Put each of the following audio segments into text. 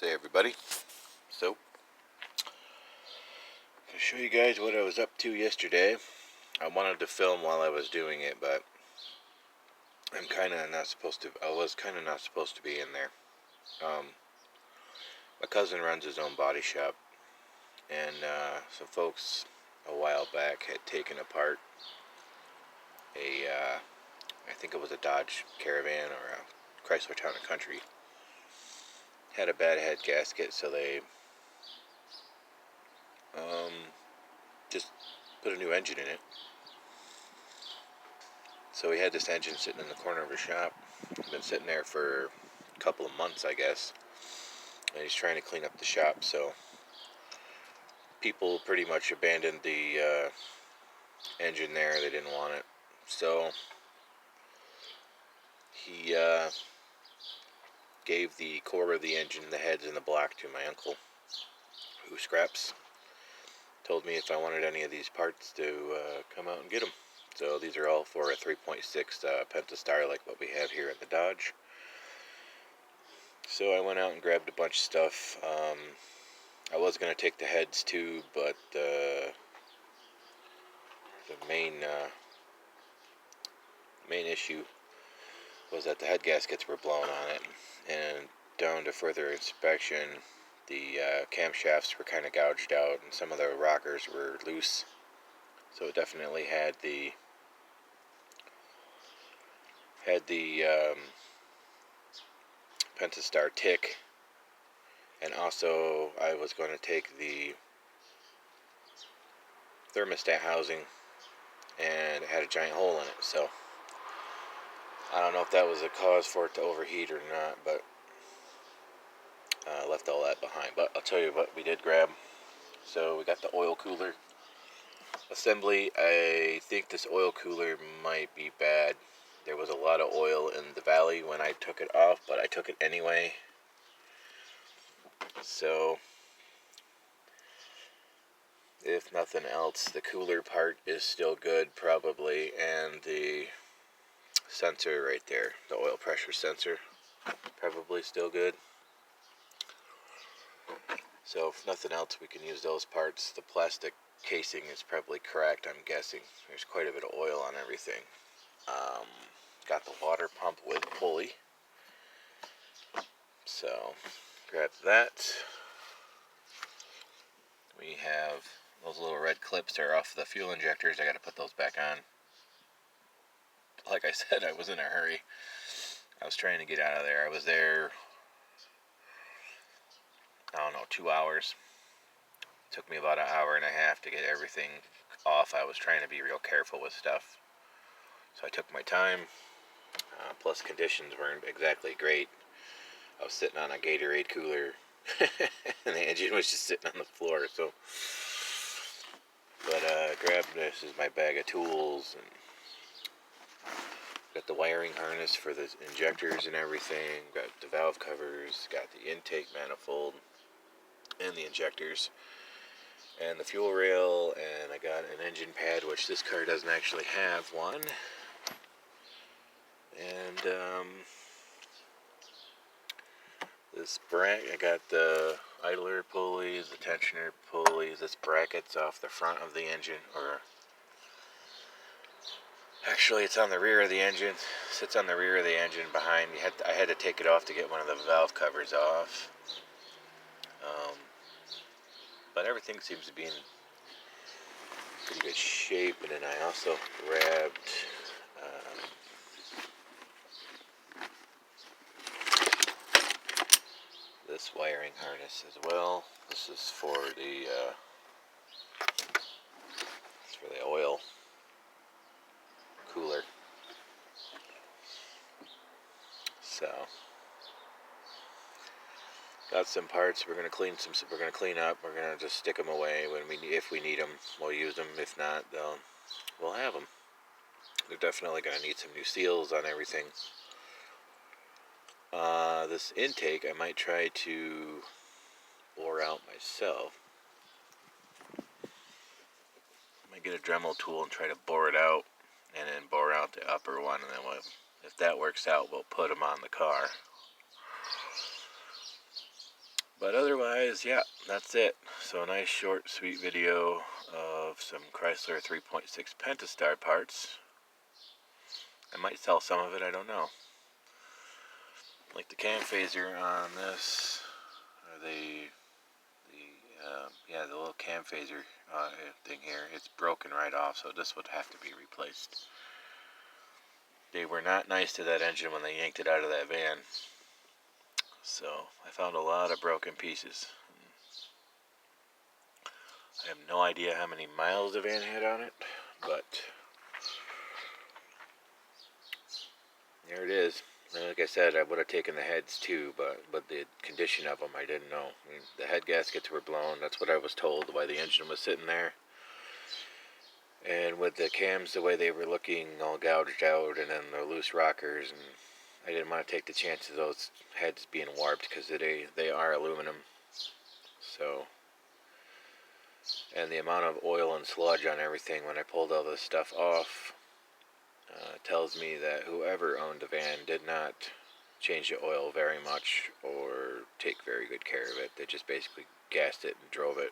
Hey everybody, so I'll show you guys what I was up to yesterday. I wanted to film while I was doing it, but I was kind of not supposed to be in there. My cousin runs his own body shop, and some folks a while back had taken apart I think it was a Dodge Caravan or a Chrysler Town and Country. Had a bad head gasket, so they just put a new engine in it. So we had this engine sitting in the corner of his shop. Been sitting there for a couple of months, I guess. And he's trying to clean up the shop, so people pretty much abandoned the engine there. They didn't want it. So he gave the core of the engine, the heads, and the block to my uncle, who scraps. Told me if I wanted any of these parts to come out and get them. So these are all for a 3.6 pentastar like what we have here at the Dodge. So I went out and grabbed a bunch of stuff. I was going to take the heads too, but the main issue was that the head gaskets were blown on it, and down to further inspection, the camshafts were kind of gouged out, and some of the rockers were loose. So it definitely had the pentastar tick, and also I was going to take the thermostat housing, and it had a giant hole in it. So I don't know if that was a cause for it to overheat or not, but I left all that behind. But I'll tell you what we did grab. So we got the oil cooler assembly. I think this oil cooler might be bad. There was a lot of oil in the valley when I took it off, but I took it anyway. So if nothing else, the cooler part is still good probably, and the sensor right there, the oil pressure sensor, probably still good. So if nothing else, we can use those parts. The plastic casing is probably cracked, I'm guessing. There's quite a bit of oil on everything. Got the water pump with pulley. So grab that. We have those little red clips that are off the fuel injectors. I got to put those back on. Like I said, I was in a hurry. I was trying to get out of there. I was there, I don't know, 2 hours. It took me about an hour and a half to get everything off. I was trying to be real careful with stuff. So I took my time. Plus conditions weren't exactly great. I was sitting on a Gatorade cooler and the engine was just sitting on the floor. So, but grabbed, this is my bag of tools, and got the wiring harness for the injectors and everything. Got the valve covers. Got the intake manifold and the injectors and the fuel rail. And I got an engine pad, which this car doesn't actually have one. And this bracket, I got the idler pulleys, the tensioner pulleys. This bracket's off the front of the engine, or actually it's on the rear of the engine. Sits on the rear of the engine behind. I had to take it off to get one of the valve covers off. But everything seems to be in pretty good shape. And then I also grabbed this wiring harness as well. This is for the oil cooler. So got some parts. We're gonna clean up. We're gonna just stick them away if we need them. We'll use them. If not, we'll have them. They're definitely gonna need some new seals on everything. This intake I might try to bore out myself. I might get a Dremel tool and try to bore it out, and then bore out the upper one, and then if that works out, we'll put them on the car. But otherwise, yeah, that's it. So a nice short, sweet video of some Chrysler 3.6 pentastar parts. I might sell some of it, I don't know. Like the cam phaser on this, or yeah, the little cam phaser thing here, it's broken right off, so this would have to be replaced. They were not nice to that engine when they yanked it out of that van. So I found a lot of broken pieces. I have no idea how many miles the van had on it, but there it is. And like I said, I would have taken the heads too, but the condition of them, I didn't know. I mean, the head gaskets were blown. That's what I was told why the engine was sitting there. And with the cams the way they were looking, all gouged out, and then the loose rockers, and I didn't want to take the chance of those heads being warped because they are aluminum. So, and the amount of oil and sludge on everything when I pulled all this stuff off tells me that whoever owned the van did not change the oil very much or take very good care of it. They just basically gassed it and drove it.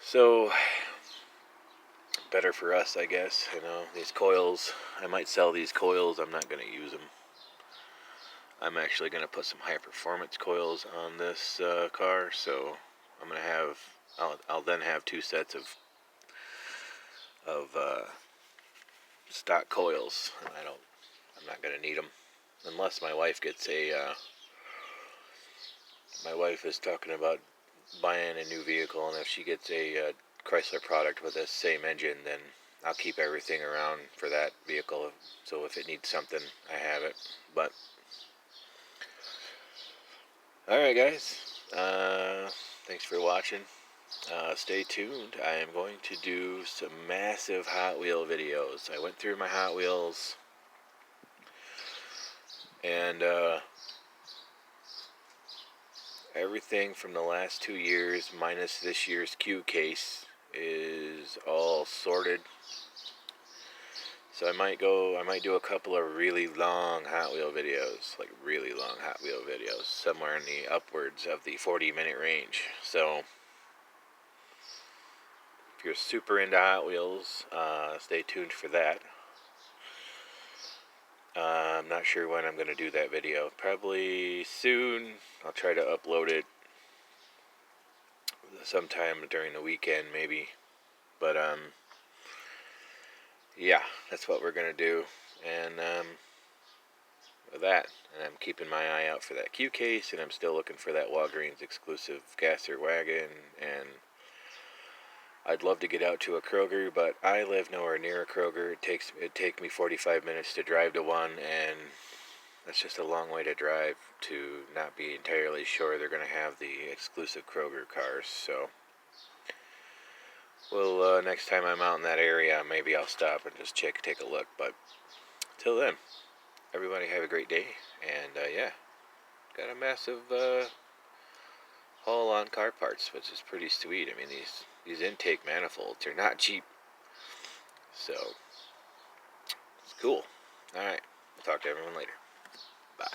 So, better for us, I guess. You know, these coils, I might sell these coils. I'm not going to use them. I'm actually going to put some high performance coils on this car, so I'm going to have, I'll then have two sets of stock coils. I'm not going to need them unless my wife gets my wife is talking about buying a new vehicle, and if she gets a Chrysler product with this same engine, then I'll keep everything around for that vehicle, so if it needs something, I have it. But alright guys, thanks for watching. Stay tuned. I am going to do some massive Hot Wheel videos. I went through my Hot Wheels, and everything from the last 2 years minus this year's Q case is all sorted. So I might do a couple of really long Hot Wheel videos, like really long Hot Wheel videos, somewhere in the upwards of the 40-minute range. So if you're super into Hot Wheels, stay tuned for that. I'm not sure when I'm going to do that video. Probably soon. I'll try to upload it sometime during the weekend, maybe. But, yeah, that's what we're going to do. And, with that, and I'm keeping my eye out for that Q case, and I'm still looking for that Walgreens exclusive gasser wagon, and I'd love to get out to a Kroger, but I live nowhere near a Kroger. It'd take me 45 minutes to drive to one, and that's just a long way to drive to not be entirely sure they're going to have the exclusive Kroger cars. So, well, next time I'm out in that area, maybe I'll stop and just take a look. But till then, everybody have a great day, and yeah, got a massive haul on car parts, which is pretty sweet. I mean, these intake manifolds are not cheap, so it's cool. All right, I'll talk to everyone later. Bye.